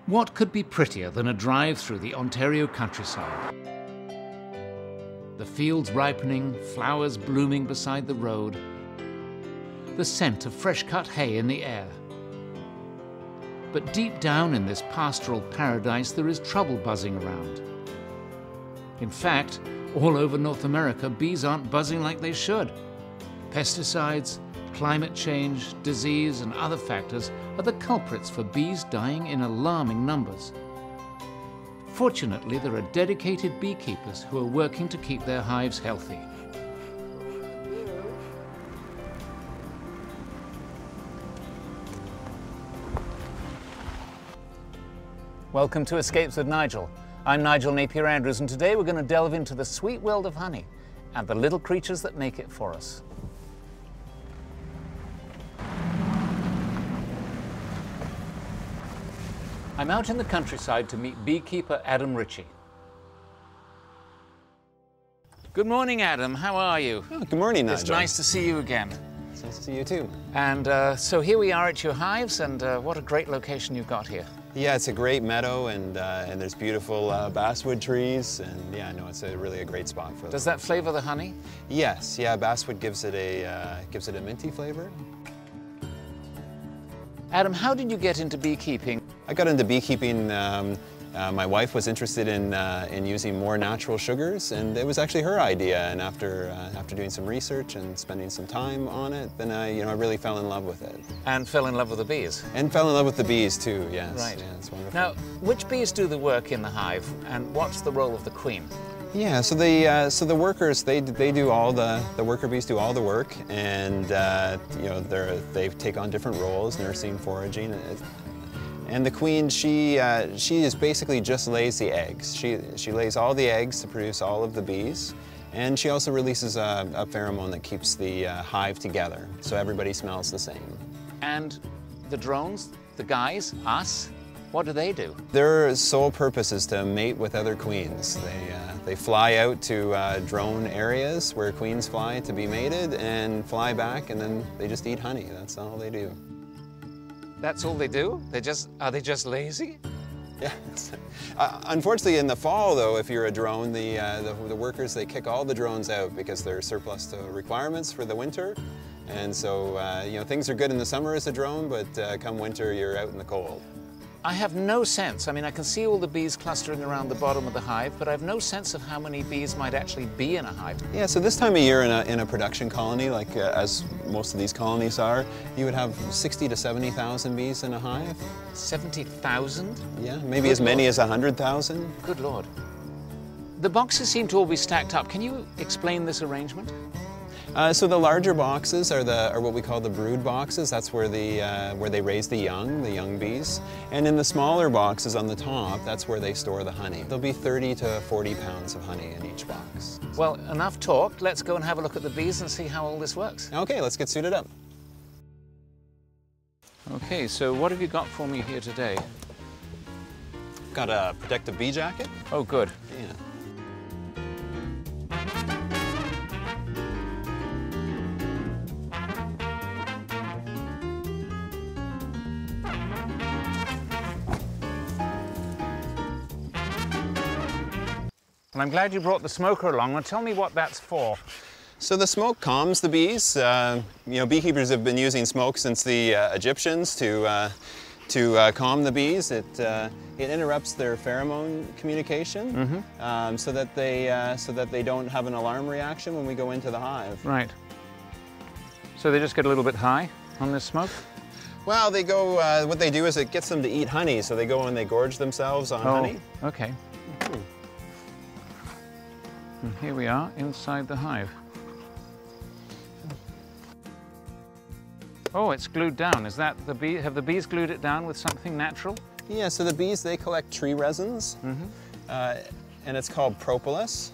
What could be prettier than a drive through the Ontario countryside? The fields ripening, flowers blooming beside the road, the scent of fresh-cut hay in the air. But deep down in this pastoral paradise, there is trouble buzzing around. In fact, all over North America, bees aren't buzzing like they should. Pesticides, climate change, disease, and other factors are the culprits for bees dying in alarming numbers. Fortunately, there are dedicated beekeepers who are working to keep their hives healthy. Welcome to Escapes with Nigel. I'm Nigel Napier-Andrews, and today we're going to delve into the sweet world of honey and the little creatures that make it for us. I'm out in the countryside to meet beekeeper Adam Ritchie. Good morning, Adam. How are you? Oh, good morning, Nigel. It's nice to see you again. It's nice to see you too. And so here we are at your hives, and what a great location you've got here. Yeah, it's a great meadow, and there's beautiful basswood trees, and yeah, no, it's really a great spot for. Does that flavor the honey? Yes, yeah, basswood gives it a minty flavor. Adam, how did you get into beekeeping? I got into beekeeping. My wife was interested in using more natural sugars, and it was actually her idea. And after doing some research and spending some time on it, then I really fell in love with it. And fell in love with the bees. And fell in love with the bees too. Yes. Right. Yeah, it's wonderful. Now, which bees do the work in the hive, and what's the role of the queen? Yeah, so the workers they do all the worker bees do all the work, and they take on different roles, nursing, foraging, and the queen she is basically just lays the eggs. She lays all the eggs to produce all of the bees, and she also releases a pheromone that keeps the hive together, so everybody smells the same. And the drones, the guys, us, what do they do? Their sole purpose is to mate with other queens. They fly out to drone areas where queens fly to be mated and fly back, and then they just eat honey. That's all they do. That's all they do? Are they just lazy? Yeah. Unfortunately, in the fall, though, if you're a drone, the workers, they kick all the drones out because they're surplus to requirements for the winter. And so, things are good in the summer as a drone, but come winter, you're out in the cold. I have no sense. I mean, I can see all the bees clustering around the bottom of the hive, but I have no sense of how many bees might actually be in a hive. Yeah, so this time of year in a production colony, like as most of these colonies are, you would have 60 to 70,000 bees in a hive. 70,000? Yeah, maybe as many as 100,000. Good Lord. The boxes seem to all be stacked up. Can you explain this arrangement? So the larger boxes are what we call the brood boxes. That's where they raise the young bees. And in the smaller boxes on the top, that's where they store the honey. There'll be 30 to 40 pounds of honey in each box. Well, enough talk. Let's go and have a look at the bees and see how all this works. Okay, let's get suited up. Okay, so what have you got for me here today? Got a protective bee jacket. Oh, good. Yeah. And I'm glad you brought the smoker along. Now tell me what that's for. So the smoke calms the bees. Beekeepers have been using smoke since the Egyptians to calm the bees. It interrupts their pheromone communication, so that they don't have an alarm reaction when we go into the hive. Right. So they just get a little bit high on this smoke? Well, they go. What they do is it gets them to eat honey. So they go and they gorge themselves on honey. Okay. And here we are inside the hive. Oh, it's glued down. Is that the bee? Have the bees glued it down with something natural? Yeah, so the bees, they collect tree resins, and it's called propolis.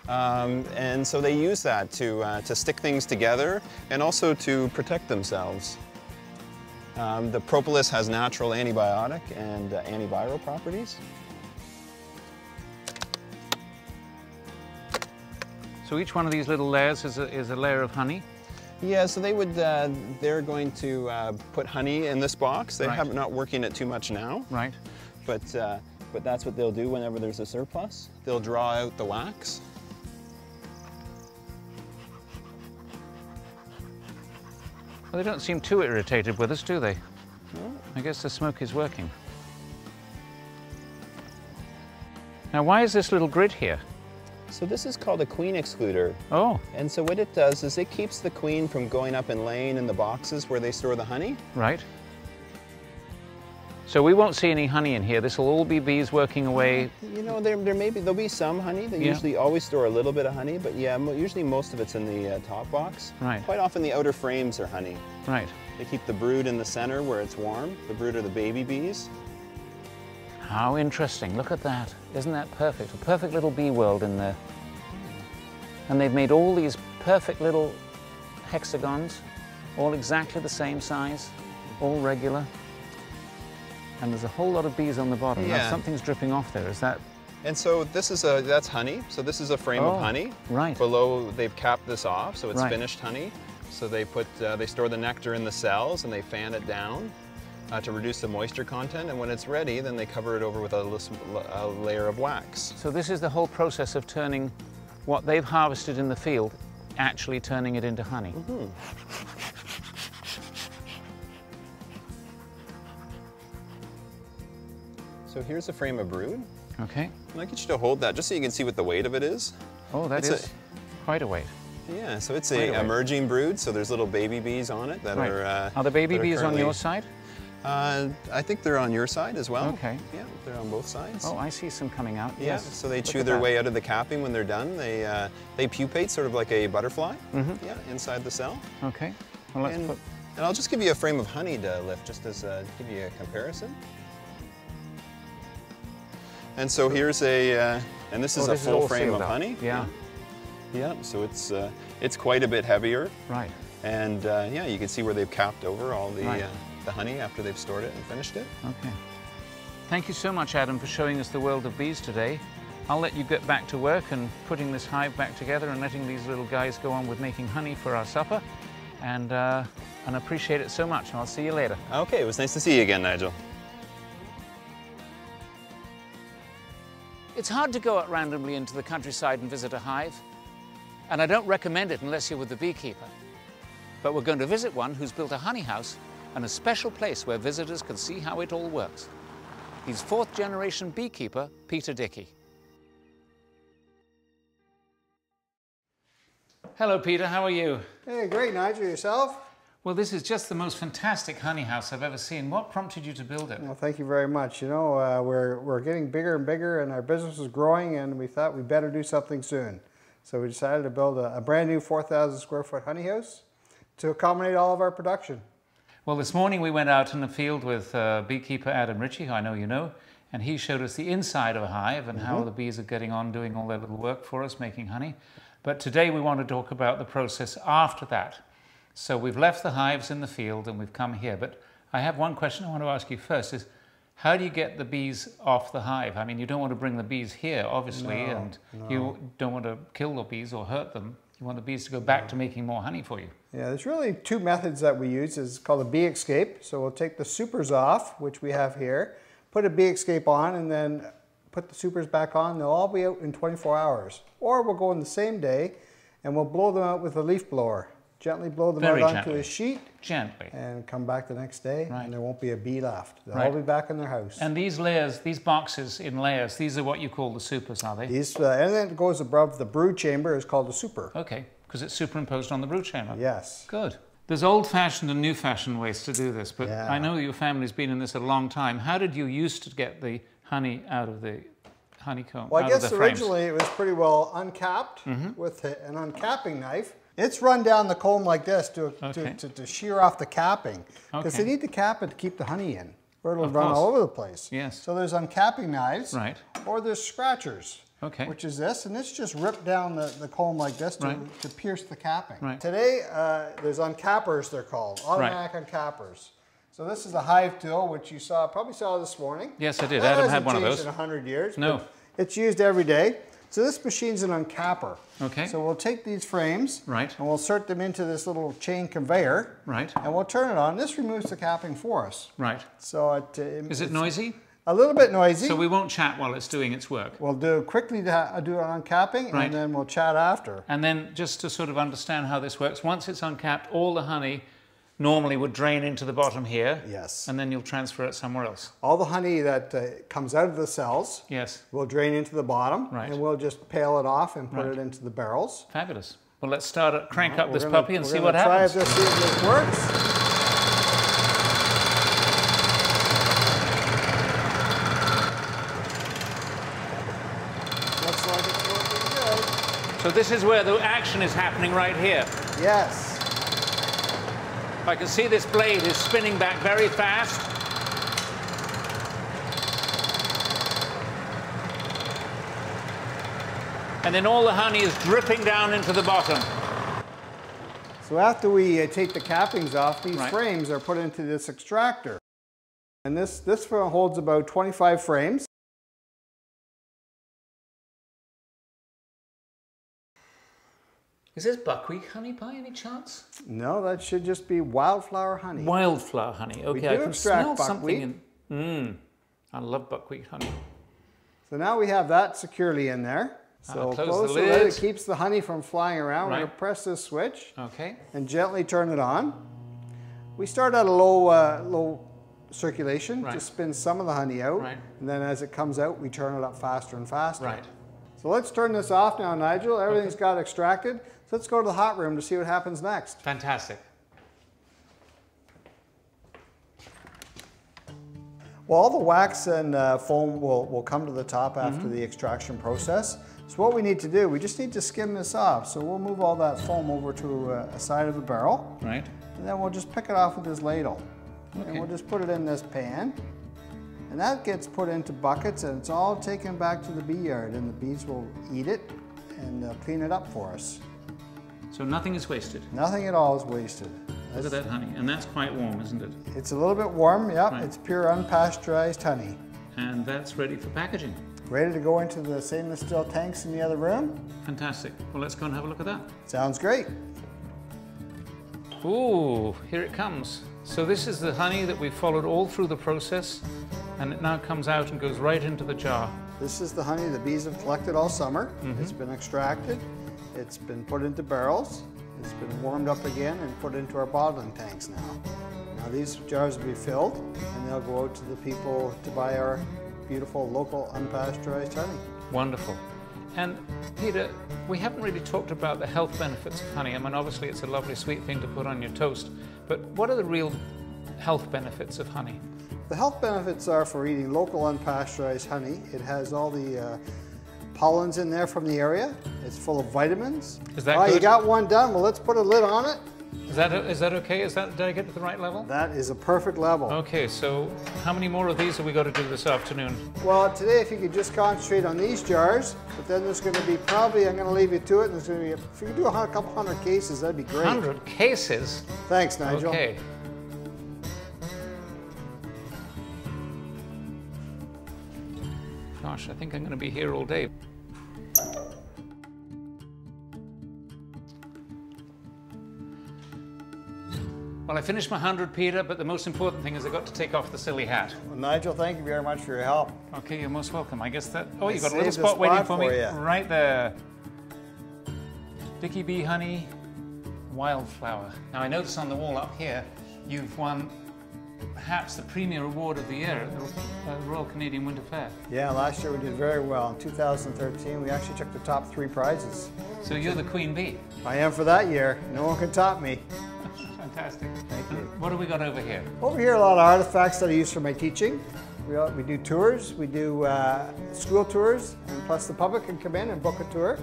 And so they use that to stick things together and also to protect themselves. The propolis has natural antibiotic and antiviral properties. So each one of these little layers is a layer of honey? Yeah, so they're going to put honey in this box. They're not working it too much now. Right. but that's what they'll do whenever there's a surplus. They'll draw out the wax. Well, they don't seem too irritated with us, do they? No. I guess the smoke is working. Now, why is this little grid here? So this is called a queen excluder. Oh. And so what it does is it keeps the queen from going up and laying in the boxes where they store the honey. Right. So we won't see any honey in here. This will all be bees working away. You know, there'll be some honey. They usually always store a little bit of honey, but yeah, usually most of it's in the top box. Right. Quite often the outer frames are honey. Right. They keep the brood in the center where it's warm. The brood are the baby bees. How interesting. Look at that. Isn't that perfect? A perfect little bee world in there. And they've made all these perfect little hexagons, all exactly the same size, all regular. And there's a whole lot of bees on the bottom. Yeah. Now, something's dripping off there. Is that? And so this is that's honey. So this is a frame of honey. Right. Below, they've capped this off, so it's Right. finished honey. So they store the nectar in the cells and they fan it down to reduce the moisture content. And when it's ready, then they cover it over with a layer of wax. So this is the whole process of turning what they've harvested in the field, actually turning it into honey. Mm-hmm. So here's a frame of brood. Okay. And I'd like you to hold that just so you can see what the weight of it is. Oh, that is quite a weight. Yeah, so it's a emerging brood, so there's little baby bees on it that are the baby bees on your side? I think they're on your side as well. Okay. Yeah, they're on both sides. Oh, I see some coming out. Yeah, Yes. so they chew their way out of the capping when they're done. They pupate sort of like a butterfly. Mm-hmm. Yeah, inside the cell. Okay. Well, let's And I'll just give you a frame of honey to lift, just as give you a comparison. And so here's and this is a full frame of honey. Yeah. Yeah, so it's quite a bit heavier. Right. And yeah, you can see where they've capped over all the honey after they've stored it and finished it. Okay. Thank you so much, Adam, for showing us the world of bees today. I'll let you get back to work and putting this hive back together and letting these little guys go on with making honey for our supper. And appreciate it so much. I'll see you later. Okay, it was nice to see you again, Nigel. It's hard to go out randomly into the countryside and visit a hive, and I don't recommend it unless you're with the beekeeper. But we're going to visit one who's built a honey house and a special place where visitors can see how it all works. He's fourth-generation beekeeper Peter Dickey. Hello, Peter. How are you? Hey, great, Nigel. Yourself? Well, this is just the most fantastic honey house I've ever seen. What prompted you to build it? Well, thank you very much. You know, we're getting bigger and bigger, and our business is growing, and we thought we better do something soon. So we decided to build a brand new 4,000 square foot honey house to accommodate all of our production. Well, this morning we went out in the field with beekeeper Adam Ritchie, who I know you know, and he showed us the inside of a hive and how the bees are getting on doing all their little work for us, making honey. But today we want to talk about the process after that. So we've left the hives in the field and we've come here, but I have one question I want to ask you first is, how do you get the bees off the hive? I mean, you don't want to bring the bees here, obviously, you don't want to kill the bees or hurt them. You want the bees to go back to making more honey for you. Yeah, there's really two methods that we use. It's called a bee escape. So we'll take the supers off, which we have here, put a bee escape on, and then put the supers back on. They'll all be out in 24 hours. Or we'll go in the same day and we'll blow them out with a leaf blower. Gently blow them out onto a sheet. Gently. And come back the next day, and there won't be a bee left. They'll Right. all be back in their house. And these layers, these boxes in layers, these are what you call the supers, are they? These, anything that goes above the brood chamber is called a super. Okay, because it's superimposed on the brood chamber. Yes. Good. There's old-fashioned and new-fashioned ways to do this, but I know your family's been in this a long time. How did you used to get the honey out of the honeycomb, Well, I out of guess the frames? originally it was pretty well uncapped with an uncapping knife. It's run down the comb like this to shear off the capping. Because they need to cap it to keep the honey in, or it'll run all over the place. Yes. So there's uncapping knives, Right. or there's scratchers, which is this, and this just rip down the comb like this to pierce the capping. Right. Today, there's uncappers, they're called, automatic uncappers. So this is a hive tool, which you probably saw this morning. Yes, I did. Adam had one of those. It hasn't changed in 100 years. No. But it's used every day. So this machine's an uncapper. Okay. So we'll take these frames, Right. and we'll insert them into this little chain conveyor, Right. and we'll turn it on. This removes the capping for us. Right. So Is it noisy? A little bit noisy. So we won't chat while it's doing its work. We'll do quickly do it on capping, Right. and then we'll chat after. And then just to sort of understand how this works, once it's uncapped, all the honey normally would drain into the bottom here. Yes. And then you'll transfer it somewhere else. All the honey that comes out of the cells Yes. will drain into the bottom, Right. and we'll just pail it off and put Right. it into the barrels. Fabulous. Well, let's start crank up We're this gonna- puppy and we're see gonna what happens. Try this, see if this works. Looks like it's working good. So this is where the action is happening right here. Yes. I can see this blade is spinning back very fast. And then all the honey is dripping down into the bottom. So after we take the cappings off, these Right. frames are put into this extractor. And this holds about 25 frames. Is this buckwheat honey by any chance? No, that should just be wildflower honey. Wildflower honey. Okay, do I can extract smell buckwheat. something in. I love buckwheat honey. So now we have that securely in there. So close the the lid. lid. It keeps the honey from flying around. We're Right. going to press this switch Okay. and gently turn it on. We start at a low circulation Right. to spin some of the honey out. Right. And then as it comes out, we turn it up faster and faster. Right. So let's turn this off now, Nigel. Everything's got extracted. So let's go to the hot room to see what happens next. Fantastic. Well, all the wax and foam will come to the top after the extraction process. So what we need to do, we just need to skim this off. So we'll move all that foam over to a side of the barrel. Right. And then we'll just pick it off with this ladle. Okay. And we'll just put it in this pan. And that gets put into buckets, and it's all taken back to the bee yard, and the bees will eat it and clean it up for us. So nothing is wasted. Nothing at all is wasted. Look at that honey. And that's quite warm, isn't it? It's a little bit warm, yep. Right. It's pure unpasteurized honey. And that's ready for packaging. Ready to go into the stainless steel tanks in the other room? Fantastic. Well, let's go and have a look at that. Sounds great. Ooh, here it comes. So this is the honey that we followed all through the process, and it now comes out and goes right into the jar. This is the honey the bees have collected all summer. It's been extracted. It's been put into barrels. It's been warmed up again and put into our bottling tanks now. Now these jars will be filled, and they'll go out to the people to buy our beautiful local unpasteurized honey. Wonderful. And Peter, we haven't really talked about the health benefits of honey. I mean, obviously it's a lovely sweet thing to put on your toast, but what are the real health benefits of honey? The health benefits are for eating local unpasteurized honey. It has all the pollens in there from the area. It's full of vitamins. Is that You good? got one done. Well, let's put a lid on it. Is that okay? Did I get to the right level? That is a perfect level. Okay, so how many more of these have we got to do this afternoon? Well, today if you could just concentrate on these jars, but then there's going to be probably, I'm going to leave you to it, and there's going to be, if you could do a couple hundred cases, that'd be great. 100 cases? Thanks, Nigel. Okay. Gosh, I think I'm going to be here all day. Well, I finished my 100, Peter, but the most important thing is I got to take off the silly hat. Well, Nigel, thank you very much for your help. Okay, you're most welcome. I guess that... Oh, you got a saved little a spot waiting spot for me for you. right there. Dicky Bee Honey Wildflower. Now, I notice on the wall up here, you've won perhaps the premier award of the year at the Royal Canadian Winter Fair. Yeah, last year we did very well. In 2013, we actually took the top 3 prizes. So you're the queen bee. I am for that year. No one can top me. Fantastic. Thank you. What have we got over here? Over here, a lot of artifacts that I use for my teaching. We do tours, we do school tours, and plus the public can come in and book a tour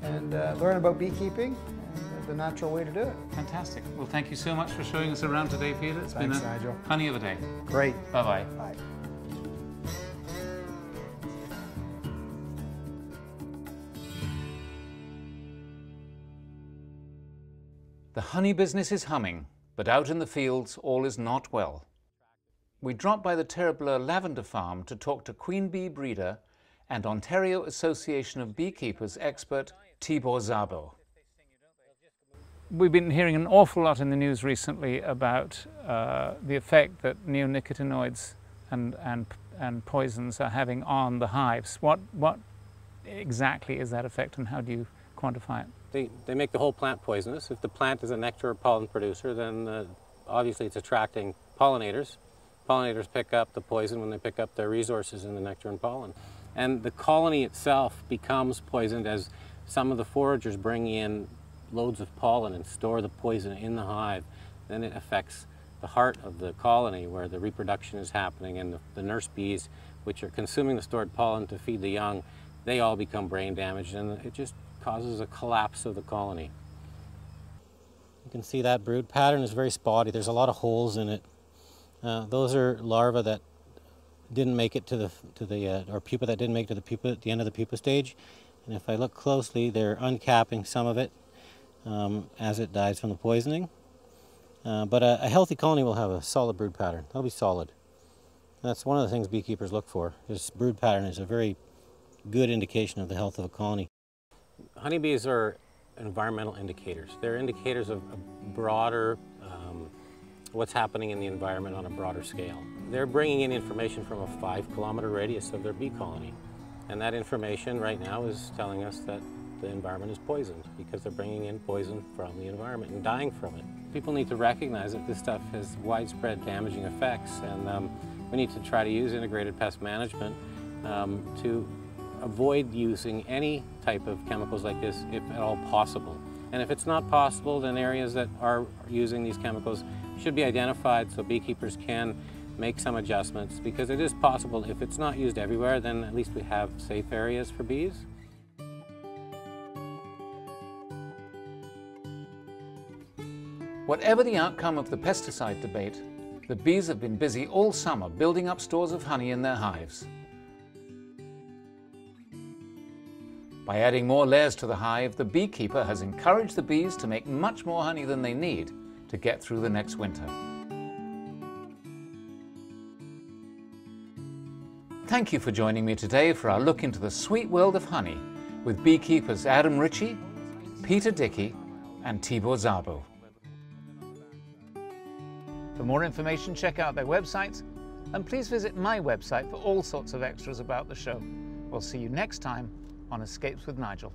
and learn about beekeeping and the natural way to do it. Fantastic. Well, thank you so much for showing us around today, Peter. It's Thanks, been a Nigel. honey of a day. Great. Bye-bye. Bye. The honey business is humming, but out in the fields all is not well. We dropped by the Terrebler Lavender Farm to talk to queen bee breeder and Ontario Association of Beekeepers expert Tibor Szabo. We've been hearing an awful lot in the news recently about the effect that neonicotinoids and and poisons are having on the hives. What exactly is that effect, and how do you quantify it? They make the whole plant poisonous. If the plant is a nectar or pollen producer, then obviously it's attracting pollinators. Pollinators pick up the poison when they pick up their resources in the nectar and pollen. And the colony itself becomes poisoned as some of the foragers bring in loads of pollen and store the poison in the hive. Then it affects the heart of the colony where the reproduction is happening, and the nurse bees, which are consuming the stored pollen to feed the young, they all become brain damaged, and it just causes a collapse of the colony. You can see that brood pattern is very spotty. There's a lot of holes in it. Those are larvae that didn't make it to the or pupa that didn't make it to the pupa at the end of the pupa stage. And if I look closely, they're uncapping some of it as it dies from the poisoning. But a healthy colony will have a solid brood pattern. They'll be solid. That's one of the things beekeepers look for. This brood pattern is a very good indication of the health of a colony. Honeybees are environmental indicators. They're indicators of a broader, what's happening in the environment on a broader scale. They're bringing in information from a 5-kilometer radius of their bee colony. And that information right now is telling us that the environment is poisoned because they're bringing in poison from the environment and dying from it. People need to recognize that this stuff has widespread damaging effects, and we need to try to use integrated pest management to avoid using any type of chemicals like this if at all possible. And if it's not possible, then areas that are using these chemicals should be identified so beekeepers can make some adjustments, because it is possible. If it's not used everywhere, then at least we have safe areas for bees. Whatever the outcome of the pesticide debate, the bees have been busy all summer building up stores of honey in their hives. By adding more layers to the hive, the beekeeper has encouraged the bees to make much more honey than they need to get through the next winter. Thank you for joining me today for our look into the sweet world of honey with beekeepers Adam Ritchie, Peter Dickey and Tibor Szabo. For more information, check out their website, and please visit my website for all sorts of extras about the show. We'll see you next time on Escapes with Nigel.